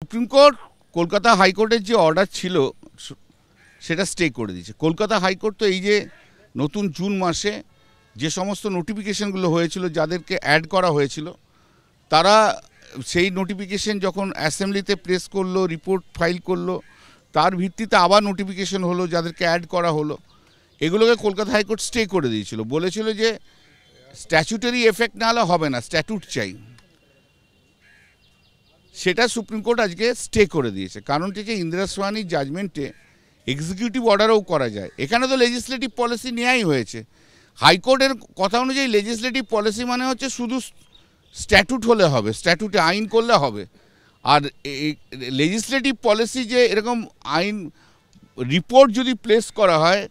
Supreme court Kolkata হাইকোর্টের যে order ছিল সেটা স্টে করে দিয়েছে। কলকাতা হাইকোর্ট তো এই যে নতুন জুন মাসে যে সমস্ত নোটিফিকেশনগুলো হয়েছিল, যাদেরকে অ্যাড করা হয়েছিল, তারা সেই নোটিফিকেশন যখন অ্যাসেম্বলিতে প্লেস করলো, রিপোর্ট ফাইল করলো, তার ভিত্তিতে আবার নোটিফিকেশন হলো, যাদেরকে অ্যাড করা হলো, এগুলোকে কলকাতা হাইকোর্ট স্টে করে দিয়েছিল। বলেছিল যে স্ট্যাচুটারি এফেক্ট না হলে হবে না, স্ট্যাটুট চাই। সেটা সুপ্রিম কোর্ট আজকে স্টে করে দিয়েছে। কারণটি যে ইন্দিরা সোয়ানির জাজমেন্টে এক্সিকিউটিভ অর্ডারও করা যায়। এখানে তো লেজিসলেটিভ পলিসি নেওয়াই হয়েছে। হাইকোর্টের কথা অনুযায়ী লেজিসলেটিভ পলিসি মানে হচ্ছে শুধু স্ট্যাটুট হলে হবে, স্ট্যাটুটে আইন করলে হবে। আর লেজিসলেটিভ পলিসি যে এরকম আইন রিপোর্ট যদি প্লেস করা হয়,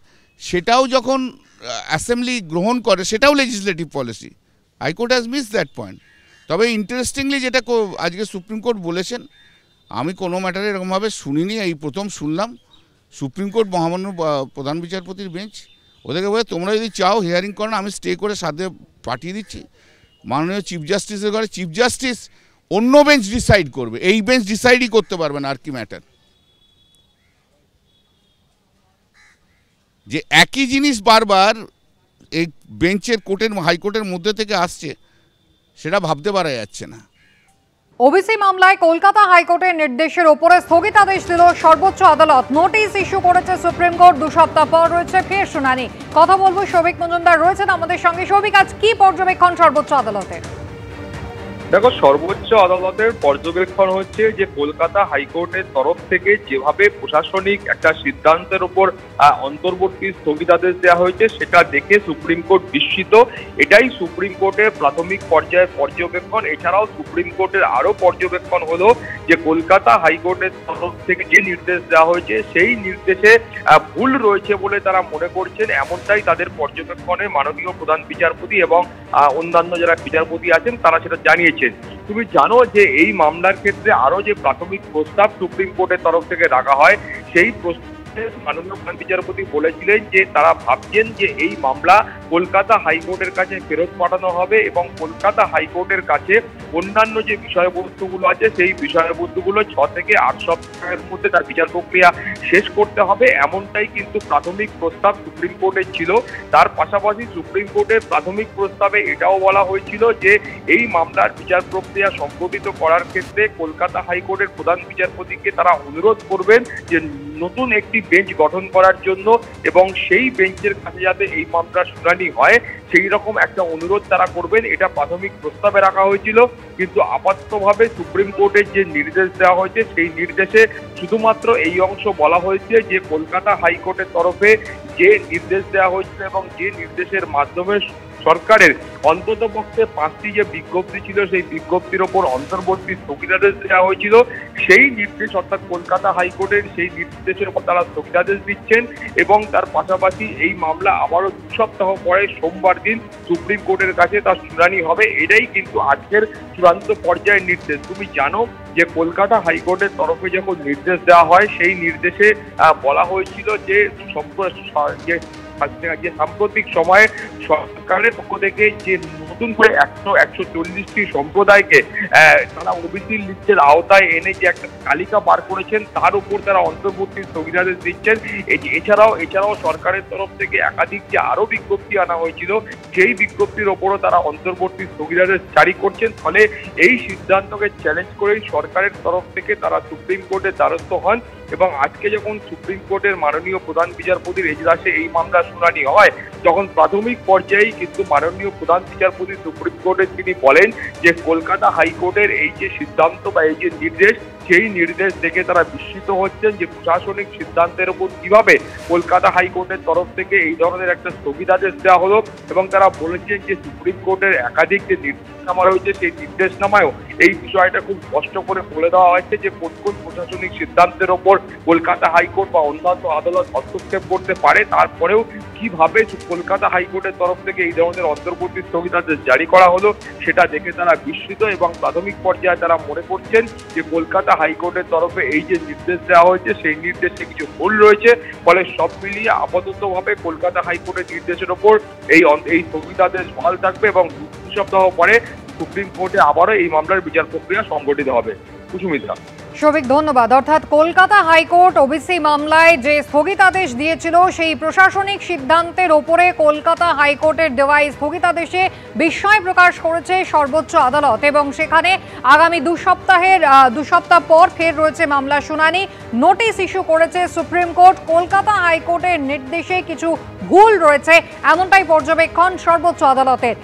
সেটাও যখন অ্যাসেম্বলি গ্রহণ করে, সেটাও legislative policy. High court has miss that point. তবে ইন্টারেস্টিংলি যেটা আজকে সুপ্রিম কোর্ট বলেছেন, আমি কোনো ম্যাটারে এরকমভাবে শুনিনি, এই প্রথম শুনলাম। সুপ্রিম কোর্ট মহামান্য প্রধান বিচারপতির বেঞ্চ ওদেরকে বলে, তোমরা যদি চাও হিয়ারিং করেন, আমি স্টে করে সাথে পাঠিয়ে দিচ্ছি মাননীয় চিফ জাস্টিসের ঘরে। চিফ জাস্টিস অন্য বেঞ্চ ডিসাইড করবে, এই বেঞ্চ ডিসাইডই করতে পারবে না আর কি ম্যাটার। যে একই জিনিস বারবার এই বেঞ্চের কোর্টের হাইকোর্টের মধ্যে থেকে আসছে, সেটা ভাবতে পারা যাচ্ছে না। ওবিসি মামলায় কলকাতা হাইকোর্টের নির্দেশের উপরে স্থগিতাদেশ দিল সর্বোচ্চ আদালত। নোটিশ ইস্যু করেছে সুপ্রিম কোর্ট। 2 সপ্তাহ পর রয়েছে ফের শুনানি। কথা বলবো, সৌভিক মজুমদার রয়েছেন আমাদের সঙ্গে। সৌভিক, আজ কি পর্যবেক্ষণ সর্বোচ্চ আদালতের? দেখো, সর্বোচ্চ আদালতের পর্যবেক্ষণ হচ্ছে যে কলকাতা হাইকোর্টের তরফ থেকে যেভাবে প্রশাসনিক একটা সিদ্ধান্তের উপর অন্তর্বর্তী স্থগিতাদেশ দেওয়া হয়েছে, সেটা দেখে সুপ্রিম কোর্ট বিস্মিত। এটাই সুপ্রিম কোর্টের প্রাথমিক পর্যায়ের পর্যবেক্ষণ। এছাড়াও সুপ্রিম কোর্টের আরো পর্যবেক্ষণ হলো যে কলকাতা হাইকোর্টের তরফ থেকে যে নির্দেশ দেওয়া হয়েছে, সেই নির্দেশে ভুল রয়েছে বলে তারা মনে করছেন, এমনটাই তাদের পর্যবেক্ষণে মাননীয় প্রধান বিচারপতি এবং অন্যান্য যারা বিচারপতি আছেন তারা সেটা জানিয়েছেন। তুমি জানো যে এই মামলার ক্ষেত্রে আরো যে প্রাথমিক প্রস্তাব সুপ্রিম কোর্টের তরফ থেকে রাখা হয়, সেই প্রস্তাব মাননীয় প্রধান বিচারপতি বলেছিলেন যে তারা ভাবছেন যে এই মামলা কলকাতা হাইকোর্টের কাছে ফেরত পাঠানো হবে এবং কলকাতা হাইকোর্টের কাছে অন্যান্য যে বিষয়বস্তুগুলো আছে, সেই বিষয়বস্তুগুলো 6 থেকে 8 সপ্তাহের মধ্যে তার বিচার প্রক্রিয়া শেষ করতে হবে। এমনটাই কিন্তু প্রাথমিক প্রস্তাব সুপ্রিম কোর্টের ছিল। তার পাশাপাশি সুপ্রিম কোর্টের প্রাথমিক প্রস্তাবে এটাও বলা হয়েছিল যে এই মামলার বিচার প্রক্রিয়া সংগঠিত করার ক্ষেত্রে কলকাতা হাইকোর্টের প্রধান বিচারপতিকে তারা অনুরোধ করবেন যে নতুন একটি বেঞ্চ গঠন করার জন্য, এবং সেই বেঞ্চের কাছে যাতে এই মামলার শুনানি হয় সেই রকম একটা অনুরোধ তারা করবেন। এটা প্রাথমিক প্রস্তাবে রাখা হয়েছিল, কিন্তু আপাততভাবে সুপ্রিম কোর্টের যে নির্দেশ দেওয়া হয়েছে, সেই নির্দেশে শুধুমাত্র এই অংশ বলা হয়েছে যে কলকাতা হাইকোর্টের তরফে যে নির্দেশ দেওয়া হয়েছিল এবং যে নির্দেশের মাধ্যমে সরকারের অন্ততপক্ষে 5টি যে বিজ্ঞপ্তি ছিল, সেই বিজ্ঞপ্তির ওপর অন্তর্বর্তী স্থগিতাদেশ দেওয়া হয়েছিল, সেই নির্দেশ অর্থাৎ কলকাতা হাইকোর্টের সেই নির্দেশের উপর তারা স্থগিতাদেশ দিচ্ছেন। এবং তার পাশাপাশি এই মামলা আবারও 2 সপ্তাহ পরে সোমবার দিন সুপ্রিম কোর্টের কাছে তার শুনানি হবে। এটাই কিন্তু আজকের চূড়ান্ত পর্যায়ের নির্দেশ। তুমি জানো যে কলকাতা হাইকোর্টের তরফে যখন নির্দেশ দেওয়া হয়, সেই নির্দেশে বলা হয়েছিল যে সাম্প্রতিক সময়ে সরকারের পক্ষ থেকে যে নতুন করে 140টি সম্প্রদায়কে তারা ওবিসি লিস্টের আওতায় এনে যে একটা তালিকা বার করেছেন, তার উপর তারা অন্তর্বর্তী স্থগিতাদেশ দিচ্ছেন। এছাড়াও সরকারের তরফ থেকে একাধিক যে আরো বিজ্ঞপ্তি আনা হয়েছিল, সেই বিজ্ঞপ্তির ওপরও তারা অন্তর্বর্তী স্থগিতাদেশ জারি করছেন। ফলে এই সিদ্ধান্তকে চ্যালেঞ্জ করেই সরকারের তরফ থেকে তারা সুপ্রিম কোর্টের দ্বারস্থ হন। এবং আজকে যখন সুপ্রিম কোর্টের মাননীয় প্রধান বিচারপতির এজলাসে এই মামলা শুনানি হয়, তখন প্রাথমিক পর্যায়েই কিন্তু মাননীয় প্রধান বিচারপতি সুপ্রিম কোর্টের তিনি বলেন যে কলকাতা হাইকোর্টের এই যে সিদ্ধান্ত বা এই যে নির্দেশ, সেই নির্দেশ দেখে তারা বিস্মিত হচ্ছেন যে প্রশাসনিক সিদ্ধান্তের উপর কিভাবে কলকাতা হাইকোর্টের তরফ থেকে এই ধরনের একটা স্থগিতাদেশ দেওয়া হলো। এবং তারা বলেছেন যে সুপ্রিম কোর্টের একাধিক যে নির্দেশনামা রয়েছে, সেই নির্দেশনামায়ও এই বিষয়টা খুব স্পষ্ট করে বলে দেওয়া হয়েছে যে কোন কোন প্রশাসনিক সিদ্ধান্তের ওপর কলকাতা হাইকোর্ট বা অন্যান্য আদালত হস্তক্ষেপ করতে পারে। তারপরেও কিভাবে কলকাতা হাইকোর্টের তরফ থেকে এই ধরনের অন্তর্বর্তী স্থগিতাদেশ জারি করা হলো, সেটা দেখে তারা বিস্মিত। এবং প্রাথমিক পর্যায়ে তারা মনে করছেন যে কলকাতা হাইকোর্টের তরফে এই যে নির্দেশ দেওয়া হয়েছে, সেই নির্দেশে কিছু ভুল রয়েছে। ফলে সব মিলিয়ে আপাততভাবে কলকাতা হাইকোর্টের নির্দেশের ওপর এই স্থগিতাদেশ বহাল থাকবে এবং 2 সপ্তাহ পরে সুপ্রিম কোর্টে আবারও এই মামলার বিচার প্রক্রিয়া সংগঠিত হবে। কুসুমিতা। শোভিক ধন্যবাদ। অর্থাৎ কলকাতা হাইকোর্ট ওবিসি মামলায় যে স্থগিতাদেশ দিয়েছিল সেই প্রশাসনিক সিদ্ধান্তের ওপরে কলকাতা হাইকোর্টের দেওয়া এই স্থগিতাদেশে বিস্ময় প্রকাশ করেছে সর্বোচ্চ আদালত এবং সেখানে আগামী দু সপ্তাহ পর ফের রয়েছে মামলা শুনানি। নোটিশ ইস্যু করেছে সুপ্রিম কোর্ট। কলকাতা হাইকোর্টের নির্দেশে কিছু ভুল রয়েছে এমনটাই পর্যবেক্ষণ সর্বোচ্চ আদালতের।